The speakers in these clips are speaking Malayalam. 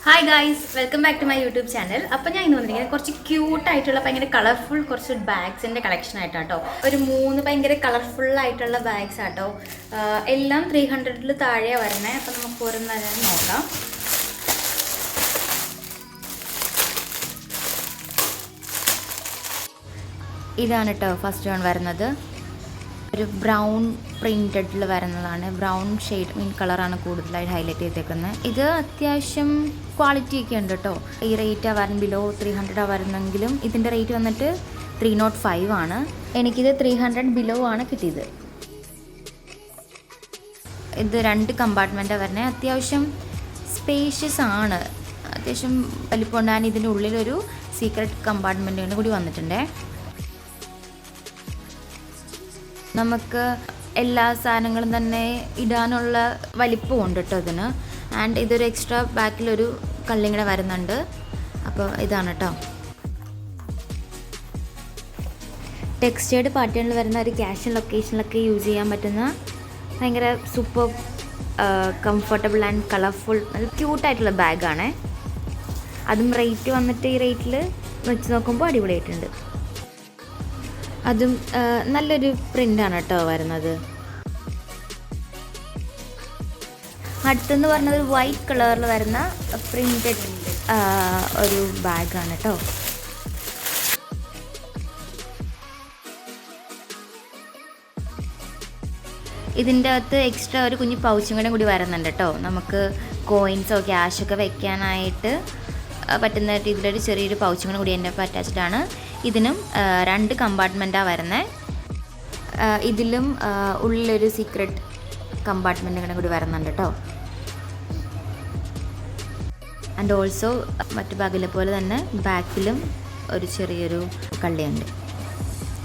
Hi guys, welcome back to my YouTube channel. അപ്പോൾ ഞാൻ ഇന്ന് വന്നിരിക്കുന്നത് കുറച്ച് ക്യൂട്ടായിട്ടുള്ള ഭയങ്കര കളർഫുൾ കുറച്ച് ബാഗ്സിൻ്റെ കളക്ഷൻ ആയിട്ടാട്ടോ. ഒരു 3 ഭയങ്കര കളർഫുള്ളായിട്ടുള്ള ബാഗ്സ് ആട്ടോ. എല്ലാം 300-ൽ താഴെയാണ് വരുന്നത്. അപ്പോൾ നമുക്ക് ഓരോന്നേരം നോക്കാം. ഇതാണ് കേട്ടോ ഫസ്റ്റ് വൺ വരുന്നത്. ഒരു ബ്രൗൺ പ്രിൻറ്റഡിൽ വരുന്നതാണ്. ബ്രൗൺ ഷെയ്ഡ് മീൻ കളറാണ് കൂടുതലായിട്ട് ഹൈലൈറ്റ് ചെയ്തേക്കുന്നത്. ഇത് അത്യാവശ്യം ക്വാളിറ്റി ഒക്കെ ഉണ്ട് കേട്ടോ. ഈ റേറ്റാണ് വരുന്നത്, ബിലോ 300 വരുന്നെങ്കിലും ഇതിൻ്റെ റേറ്റ് വന്നിട്ട് 305 ആണ്. എനിക്കിത് 300 ബിലോ ആണ് കിട്ടിയത്. ഇത് 2 കമ്പാർട്ട്മെൻറ്റാണ് വരുന്നത്. അത്യാവശ്യം സ്പേഷ്യസ് ആണ്, അത്യാവശ്യം വലിപ്പമുണ്ടാകാൻ. ഇതിൻ്റെ ഉള്ളിലൊരു സീക്രട്ട് കമ്പാർട്ട്മെൻറ്റും കൂടി വന്നിട്ടുണ്ട്. നമുക്ക് എല്ലാ സാധനങ്ങളും തന്നെ ഇടാനുള്ള വലിപ്പമുണ്ട് കേട്ടോ ഇതിന്. ആൻഡ് ഇതൊരു എക്സ്ട്രാ ബാക്കിലൊരു കള്ളിങ്ങടെ വരുന്നുണ്ട്. അപ്പോൾ ഇതാണ് കേട്ടോ. ടെക്സ്റ്റേർഡ് പാറ്റേണിൽ വരുന്ന ഒരു ക്യാഷ്വൽ ലൊക്കേഷനിലൊക്കെ യൂസ് ചെയ്യാൻ പറ്റുന്ന ഭയങ്കര സൂപ്പർ കംഫർട്ടബിൾ ആൻഡ് കളർഫുൾ നല്ല ക്യൂട്ടായിട്ടുള്ള ബാഗാണ്. അതും റേറ്റ് വന്നിട്ട് ഈ റേറ്റിൽ വെച്ച് നോക്കുമ്പോൾ അടിപൊളിയായിട്ടുണ്ട്. അതും നല്ലൊരു പ്രിൻ്റാണ് കേട്ടോ വരുന്നത്. അടുത്തെന്ന് പറഞ്ഞത് വൈറ്റ് കളറിൽ വരുന്ന പ്രിൻറ്റഡ് ഒരു ബാഗാണ് കേട്ടോ. ഇതിൻ്റെ അകത്ത് എക്സ്ട്രാ ഒരു കുഞ്ഞു പൗച്ചും കൂടി വരുന്നുണ്ട് കേട്ടോ. നമുക്ക് കോയിൻസോ ക്യാഷൊക്കെ വെക്കാനായിട്ട് പറ്റുന്ന രീതിയിലൊരു ചെറിയൊരു പൗച്ചും കൂടി എൻ്റെ ഒപ്പം അറ്റാച്ച്ഡ് ആണ്. ഇതിനും 2 കമ്പാർട്ട്മെൻറ്റാണ് വരുന്നത്. ഇതിലും ഉള്ളിലൊരു സീക്രട്ട് കമ്പാർട്ട്മെൻറ്റും കൂടി വരുന്നുണ്ട് കേട്ടോ. ആൻഡ് ഓൾസോ മറ്റു ബാഗിലെ പോലെ തന്നെ ബാക്കിലും ഒരു ചെറിയൊരു കള്ളിയുണ്ട്.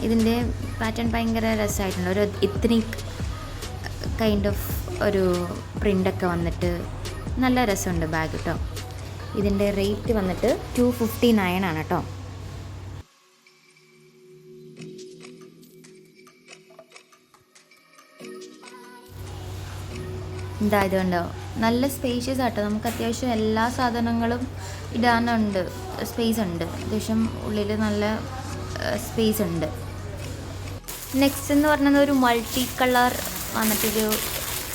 ഇതിൻ്റെ പാറ്റേൺ ഭയങ്കര രസമായിട്ടുണ്ട്. ഒരു എത്നിക് കൈൻഡ് ഓഫ് ഒരു പ്രിൻ്റൊക്കെ വന്നിട്ട് നല്ല രസമുണ്ട് ബാഗ് കേട്ടോ. ഇതിൻ്റെ റേറ്റ് വന്നിട്ട് 259 ആണ് കേട്ടോ. ഇതായതുകൊണ്ടോ നല്ല സ്പേഷ്യസ് ആട്ടോ. നമുക്ക് അത്യാവശ്യം എല്ലാ സാധനങ്ങളും ഇടാനുണ്ട്, സ്പേസ് ഉണ്ട്. അത്യാവശ്യം ഉള്ളിൽ നല്ല സ്പേസ് ഉണ്ട്. നെക്സ്റ്റ് എന്ന് പറഞ്ഞത് ഒരു മൾട്ടി കളർ വന്നിട്ടൊരു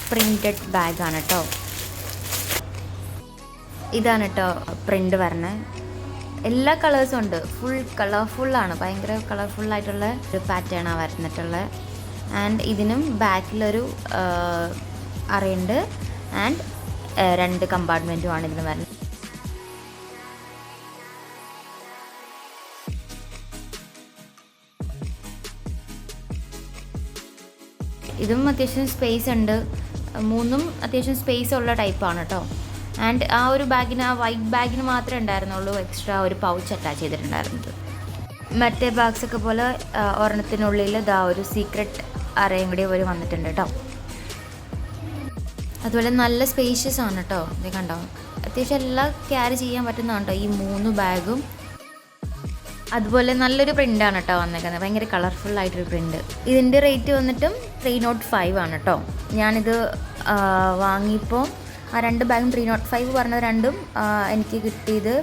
പ്രിൻറ്റഡ് ബാഗാണ് കേട്ടോ. ഇതാണ് കേട്ടോ പ്രിൻ്റ് വരണത്. എല്ലാ കളേഴ്സും ഉണ്ട്, ഫുൾ കളർഫുള്ളാണ്. ഭയങ്കര കളർഫുള്ളായിട്ടുള്ള ഒരു പാറ്റേണാണ് വരുന്നിട്ടുള്ളത്. ആൻഡ് ഇതിനും ബാക്കിലൊരു അറയുണ്ട് ആൻഡ് 2 കമ്പാർട്ട്മെൻറ്റുമാണ് ഇതിന് വരുന്നത്. ഇതും അത്യാവശ്യം സ്പേസ് ഉണ്ട്. 3ഉം അത്യാവശ്യം സ്പേസ് ഉള്ള ടൈപ്പാണ് കേട്ടോ. ആൻഡ് ആ ഒരു ബാഗിന്, ആ വൈറ്റ് ബാഗിന് മാത്രമേ ഉണ്ടായിരുന്നുള്ളൂ എക്സ്ട്രാ ഒരു പൗച്ച് അറ്റാച്ച് ചെയ്തിട്ടുണ്ടായിരുന്നത്. മറ്റേ ബാഗ്സൊക്കെ പോലെ ഒരെണ്ണത്തിനുള്ളിൽ ഇതാ ഒരു സീക്രട്ട് അറയും കൂടി ഒരു വന്നിട്ടുണ്ട് കേട്ടോ. അതുപോലെ നല്ല സ്പേഷ്യസ് ആണ് കേട്ടോ. ഇത് കണ്ടോ, അത്യാവശ്യം എല്ലാം ക്യാരി ചെയ്യാൻ പറ്റുന്നതാണ് കേട്ടോ ഈ 3 ബാഗും. അതുപോലെ നല്ലൊരു പ്രിൻ്റാണ് കേട്ടോ വന്നേക്കുന്നത്, ഭയങ്കര കളർഫുള്ളായിട്ടൊരു പ്രിൻ്റ്. ഇതിൻ്റെ റേറ്റ് വന്നിട്ടും 305 ആണ് കേട്ടോ. ഞാനിത് വാങ്ങിയപ്പോൾ ആ 2 ബാഗും 305 പറഞ്ഞത്, രണ്ടും എനിക്ക് കിട്ടിയത്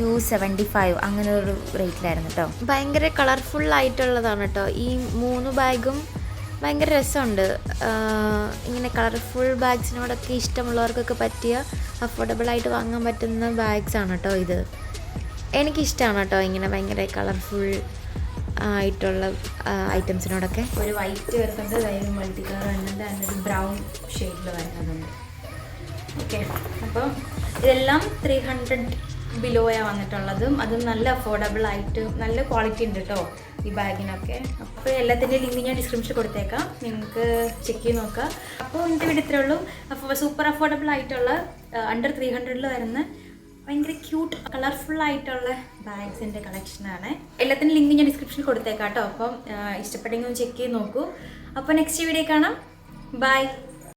275 അങ്ങനെ ഒരു റേറ്റിലായിരുന്നു കേട്ടോ. ഭയങ്കര കളർഫുള്ളായിട്ടുള്ളതാണ് കേട്ടോ ഈ 3 ബാഗും. ഭയങ്കര രസമുണ്ട്. ഇങ്ങനെ കളർഫുൾ ബാഗ്സിനോടൊക്കെ ഇഷ്ടമുള്ളവർക്കൊക്കെ പറ്റിയ അഫോർഡബിളായിട്ട് വാങ്ങാൻ പറ്റുന്ന ബാഗ്സാണ് കേട്ടോ ഇത്. എനിക്കിഷ്ടമാണ് കേട്ടോ ഇങ്ങനെ ഭയങ്കര കളർഫുൾ ആയിട്ടുള്ള ഐറ്റംസിനോടൊക്കെ. ഒരു വൈറ്റ് വരുന്നുണ്ട്, അതായത് മൾട്ടി കളർ വരുന്നുണ്ട്, അതിനൊരു ബ്രൗൺ ഷെയ്ഡിൽ വരുന്നുണ്ട്. ഓക്കെ, അപ്പോൾ ഇതെല്ലാം 300 ബിലോയാണ് വന്നിട്ടുള്ളതും. അതും നല്ല അഫോർഡബിൾ ആയിട്ട് നല്ല ക്വാളിറ്റി ഉണ്ട് കേട്ടോ ഈ ബാഗിനൊക്കെ. അപ്പോൾ എല്ലാത്തിൻ്റെ ലിങ്ക് ഞാൻ ഡിസ്ക്രിപ്ഷനിൽ കൊടുത്തേക്കാം, നിങ്ങൾക്ക് ചെക്ക് ചെയ്ത് നോക്കാം. അപ്പോൾ ഇന്നത്തെ വീഡിയോ ഇത്രയേ ഉള്ളൂ. അപ്പോൾ സൂപ്പർ അഫോർഡബിൾ ആയിട്ടുള്ള അണ്ടർ 300-ൽ വരുന്ന ഭയങ്കര ക്യൂട്ട് കളർഫുൾ ആയിട്ടുള്ള ബാഗ്സിൻ്റെ കളക്ഷനാണ്. എല്ലാത്തിൻ്റെ ലിങ്ക് ഞാൻ ഡിസ്ക്രിപ്ഷനിൽ കൊടുത്തേക്കാം കേട്ടോ. അപ്പം ഇഷ്ടപ്പെട്ടെങ്കിൽ ഒന്ന് ചെക്ക് ചെയ്ത് നോക്കൂ. അപ്പോൾ നെക്സ്റ്റ് വീഡിയോ കാണാം. ബൈ.